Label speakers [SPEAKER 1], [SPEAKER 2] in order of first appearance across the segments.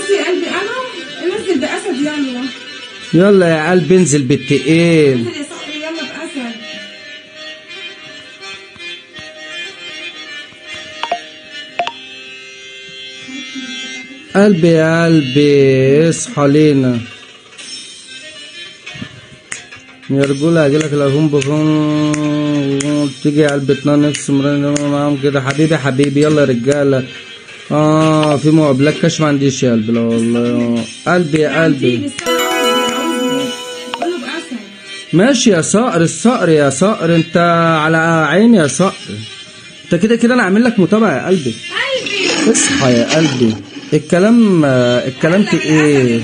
[SPEAKER 1] بس يا قلبي انا انزل باسد يلا.
[SPEAKER 2] يلا يا قلبي انزل بالتقيل.
[SPEAKER 1] انزل يا صاحبي يلا باسد.
[SPEAKER 2] قلبي يا قلبي اصحى لينا يا رجولة، هجيلك الألبوم بكون تيجي يا قلبي تنام نفسي معاهم كده. حبيبي حبيبي يلا يا رجالة. في مقابلات كاش ما عنديش يا قلبي. لا والله قلبي يا قلبي. ماشي يا صقر الصقر يا صقر، انت على عيني يا صقر. انت كده كده انا عامل لك متابعة يا قلبي. اصحى يا قلبي. الكلام ايه؟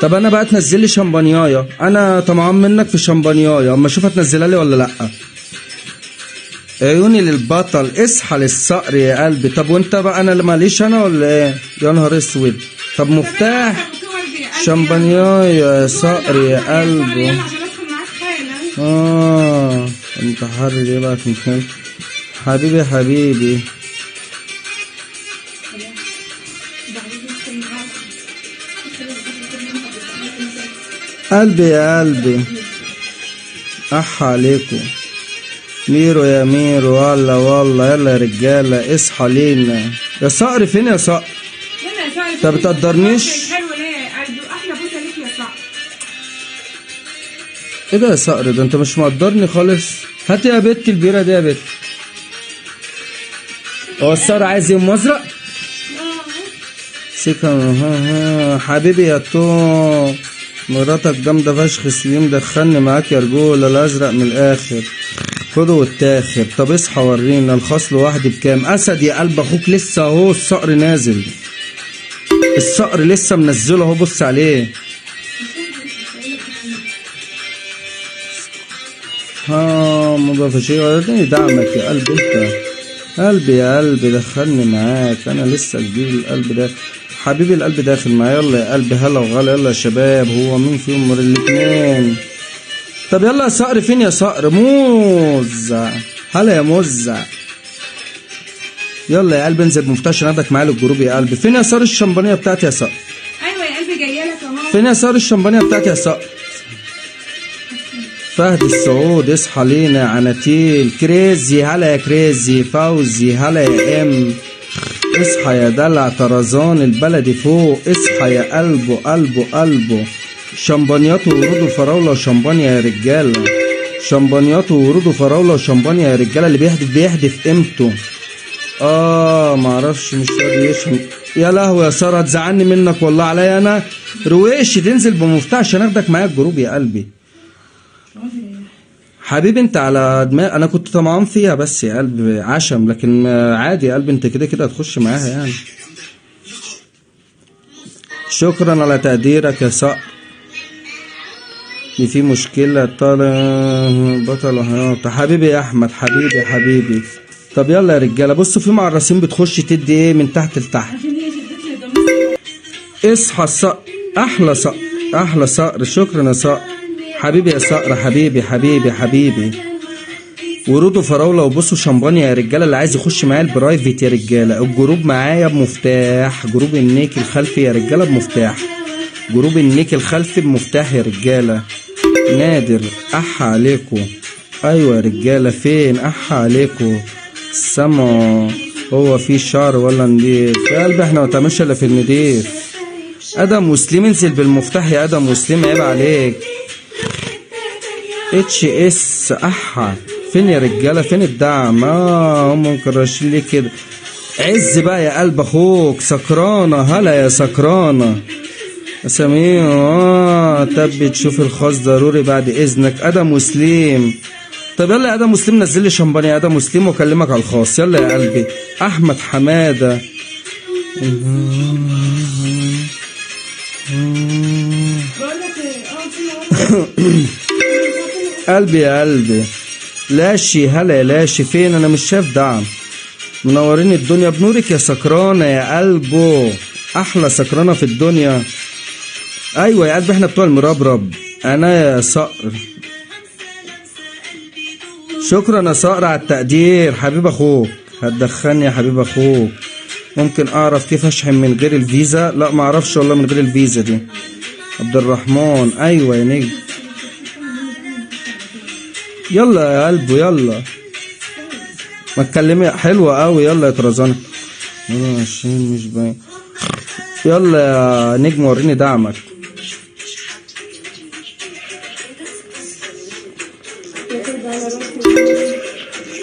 [SPEAKER 2] طب انا بقى تنزل لي شمبانيايه، انا طمعان منك في شمبانيايه، اما اشوف هتنزلها لي ولا لا. عيوني للبطل اصحى للصقر يا قلبي. طب وانت بقى انا اللي ماليش انا ولا ايه؟ يا نهار اسود. طب مفتاح شمبانيايه يا صقر يا قلبي. انت حر ايه بقى في مكان حبيبي حبيبي. قلبي يا قلبي اح عليكم. ميرو يا ميرو والله والله. يلا يا رجاله اصحى لينا. يا صقر فين يا صقر؟ انت بتقدرنيش؟ ايه ده يا صقر ده؟ انت مش مقدرني خالص. هات يا بت البيره دي يا بت. هو الصقر عايز يوم ازرق؟ سكن حبيبي يا توم. مراتك جامدة فشخ سليم، دخلني معاك يا رجولة. الأزرق من الآخر خده واتاخر. طب اصحى ورينا الخصل لوحدي بكام؟ أسد يا قلب أخوك لسه أهو الصقر نازل. الصقر لسه منزله أهو بص عليه. مضافشي وريني دعمك يا قلبي. انت قلبي يا قلبي دخلني معاك، أنا لسه جديد القلب ده حبيبي. القلب داخل معايا. يلا يا قلبي هلا وغلا. يلا يا شباب هو مين فيهم من الاتنين؟ طب يلا يا صقر فين يا صقر؟ موزع هلا يا موزع. يلا يا قلبي انزل بمفتاح عشان اخدك معايا للجروب يا قلبي. فين يا صقر الشمبانيه بتاعتي يا صقر؟
[SPEAKER 1] ايوه يا قلبي جايه لك اهو.
[SPEAKER 2] فين يا صقر الشمبانيه بتاعتي يا صقر؟ فهد السعود اصحى لينا. عناتيل كريزي هلا يا كريزي. فوزي هلا يا ام. اصحى يا دلع طرزان البلدي فوق. اصحى يا قلبه قلبه قلبه. شمبانيات وورود وفراوله وشمبانيا يا رجاله. شمبانيات وورود وفراوله وشمبانيا يا رجاله. اللي بيحدف قيمته. معرفش مش راضي يشرب. يا لهوي يا ساره هتزعلني منك والله عليا انا. رويش تنزل بمفتاح عشان اخدك معايا الجروب يا قلبي. حبيبي انت على دماغ. انا كنت طمعان فيها بس يا قلبي عشم، لكن عادي يا قلبي انت كده كده هتخش معاها يعني. شكرا على تقديرك يا صقر. في مشكلة طالع بطل وحياة. حبيبي يا احمد حبيبي حبيبي. طب يلا يا رجاله بصوا في معرسين بتخش تدي ايه من تحت لتحت. اصحى الصقر احلى صقر احلى صقر. شكرا يا صقر حبيبي يا صقر حبيبي حبيبي حبيبي. ورود وفراوله وبصوا شمبانيا يا رجاله. اللي عايز يخش معايا البرايفت يا رجاله. الجروب معايا بمفتاح. جروب النيك الخلفي يا رجاله بمفتاح. جروب النيك الخلفي بمفتاح يا رجاله. نادر اح عليكم. ايوه يا رجاله فين اح عليكم. السما هو في شعر ولا نضيف يا قلبي؟ احنا ما تعملش الا في النضيف. ادم مسلم انزل بالمفتاح يا ادم مسلم عيب عليك. اتش اس احا فين يا رجاله؟ فين الدعم؟ هم مكرشين ليه كده؟ عز بقى يا قلب اخوك. سكرانه هلا يا سكرانه. اساميه تبي تشوف الخاص ضروري بعد اذنك. ادم مسلم. طب يلا يا ادم مسلم نزل لي شمبانيا يا ادم مسلم واكلمك على الخاص. يلا يا قلبي. احمد حماده قلبي يا قلبي. لاشي هلا يا لاشي فين؟ انا مش شايف دعم. منورين الدنيا بنورك يا سكرانه يا قلبه. احلى سكرانه في الدنيا. ايوه يا قلبي احنا بتوع المربرب. انا يا صقر. شكرا يا صقر على التقدير حبيب اخوك. هتدخلني يا حبيب اخوك. ممكن اعرف كيف اشحن من غير الفيزا؟ لا ما اعرفش والله من غير الفيزا دي. عبد الرحمن ايوه يا نجم. يلا يا قلبه يلا، ما تكلمي حلوة قوي. يلا يا طرزانة 28 مش باين. يلا يا نجم وريني دعمك.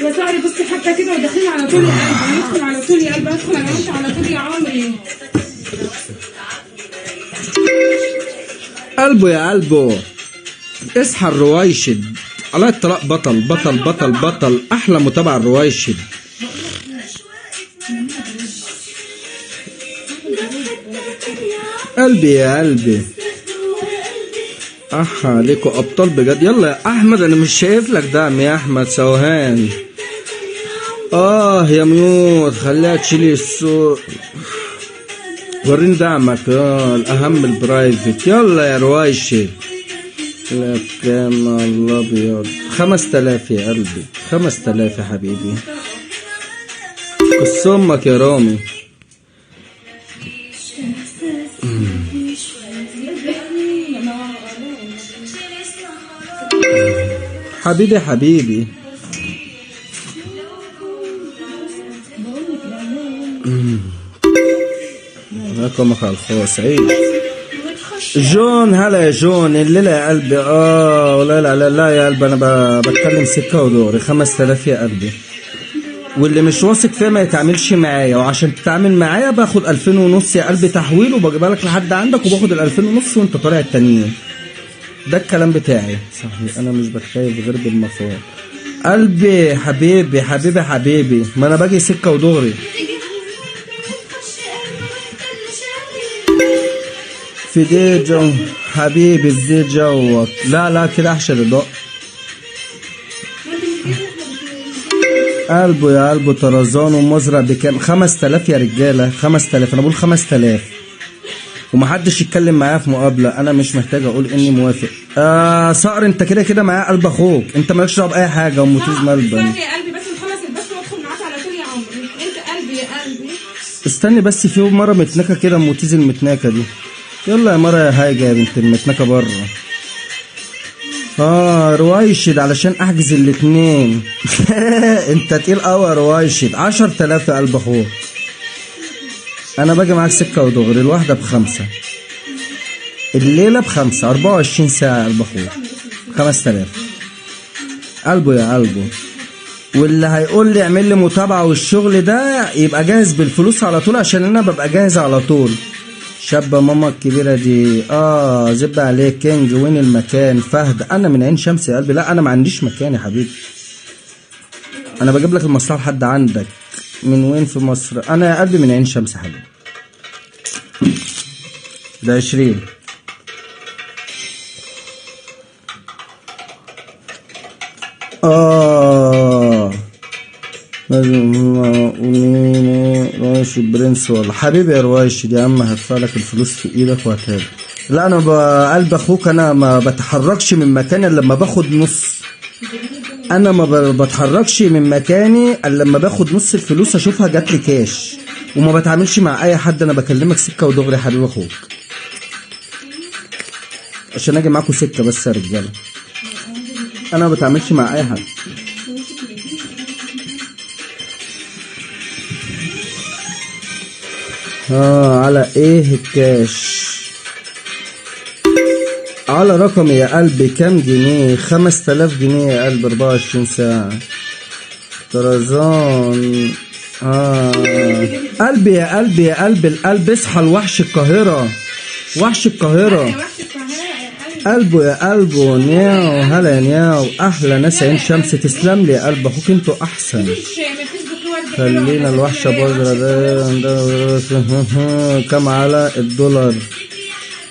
[SPEAKER 1] يا ساري بصي حتى كده وداخلين على طول يا قلبي، هندخل على طول يا قلبي، هدخل انا وانت على طول يا عمري.
[SPEAKER 2] قلبه يا قلبه، اصحى الرويشد على الطلاق. بطل بطل بطل بطل، احلى متابعة الرويشد. قلبي يا قلبي، عليكوا ابطال بجد. يلا يا احمد، انا مش شايف لك دعم يا احمد. سوهان يا ميوت، خليها تشيلي الصوت. وريني دعمك الاهم البرايفت. يلا يا رويشد. لا كام الابيض 5000 يا قلبي، 5000 يا حبيبي. قص امك يا رامي. حبيبي حبيبي. رقمك على الخاص. عيش جون. هلا يا جون. الليلة يا قلبي لا لا لا لا يا قلبي، انا بتكلم سكة ودوري. 5000 يا قلبي، واللي مش واثق فيها ما يتعاملش معايا، وعشان تتعامل معايا باخد 2500 يا قلبي تحويل، وبجيبها لك لحد عندك، وباخد 2500 وانت طالع التانيين. ده الكلام بتاعي. صحيح انا مش بتخيل غير بالمفاوض. قلبي حبيبي حبيبي حبيبي، ما انا باجي سكة ودغري. في دي جو حبيبي، في دي جوك. لا لا كده احشر الضوء. قلبه يا قلبه. طرزان ومزرع بكام؟ 5000 يا رجاله. 5000. انا بقول 5000 ومحدش يتكلم معايا في مقابله. انا مش محتاج اقول اني موافق. صقر انت كده كده معايا قلب اخوك، انت مالكش دعوه باي حاجه. وموتوز ملبن
[SPEAKER 1] يا قلبي بس نخلص البث وادخل معاك على طول يا عمري. انت قلبي يا قلبي.
[SPEAKER 2] استني بس، في مره متنكه كده، موتيز المتنكه دي. يلا يا مره يا هايجه يا بنت المتنكه بره. روايشد علشان احجز الاتنين. انت تقيل قوي يا روايشد. 10000 يا قلب اخوك. انا باجي معاك سكه ودغري. الواحده ب5، الليله ب5، 24 ساعه يا قلب اخوك. 5000 قلبه يا قلبه. واللي هيقول لي اعمل لي متابعه والشغل ده يبقى جاهز بالفلوس على طول، عشان انا ببقى جاهز على طول. شابة ماما الكبيرة دي. زب عليك كينج. وين المكان؟ فهد. انا من عين شمس يا قلبي. لا انا ما عنديش مكان يا حبيبي، انا بجيب لك المصلحة لحد عندك. من وين في مصر؟ انا يا قلبي من عين شمس يا حبيبي. ده 20. رويشد برنس والله. حبيبي يا رويشد يا عم، هدفع لك الفلوس في ايدك وهتهاجم. لا انا بقلب اخوك، انا ما بتحركش من مكاني الا لما باخد نص. انا ما بتحركش من مكاني الا لما باخد نص الفلوس اشوفها جات لي كاش، وما بتعاملش مع اي حد. انا بكلمك سكه ودغري يا حبيب اخوك، عشان اجي معاكم سكه بس يا رجاله. انا ما بتعاملش مع اي حد. على ايه الكاش؟ على رقمي يا قلبي. كام جنيه؟ 5000 جنيه يا قلبي. 24 ساعة. طرزان. قلبي يا قلبي يا قلبي القلب. اصحى لوحش القاهرة. وحش القاهرة. قلبه يا قلبه. نياو. هلا يا نياو. احلى ناس عين شمس. تسلم لي يا قلب اخوك، انتوا احسن. خلينا الوحشة بودرة ده. كم على الدولار؟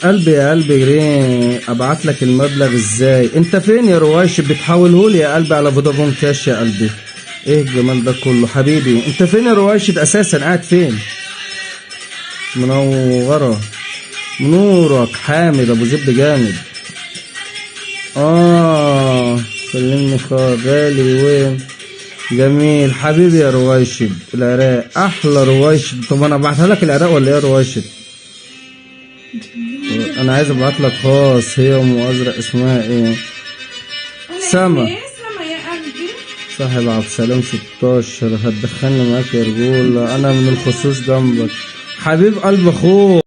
[SPEAKER 2] قلبي يا قلبي جرين. ابعت لك المبلغ ازاي؟ انت فين يا روايش؟ بتحولهولي يا قلبي على فودافون كاش يا قلبي. ايه الجمال ده كله حبيبي؟ انت فين يا روايش؟ اساسا قاعد فين؟ منورة. منورك حامد ابو زب جامد. كلمني غالي. وين جميل حبيبي يا رويشد العراق احلى رويشد. طب انا ابعتها لك العراق ولا ايه يا رويشد؟ انا عايز ابعت لك خاص. هي ام ازرق اسمها ايه؟ سما.
[SPEAKER 1] سما يا قلبي.
[SPEAKER 2] صاحب عبد السلام 16 هتدخلني معاك يا رجولة، انا من الخصوص جنبك حبيب قلب اخوك.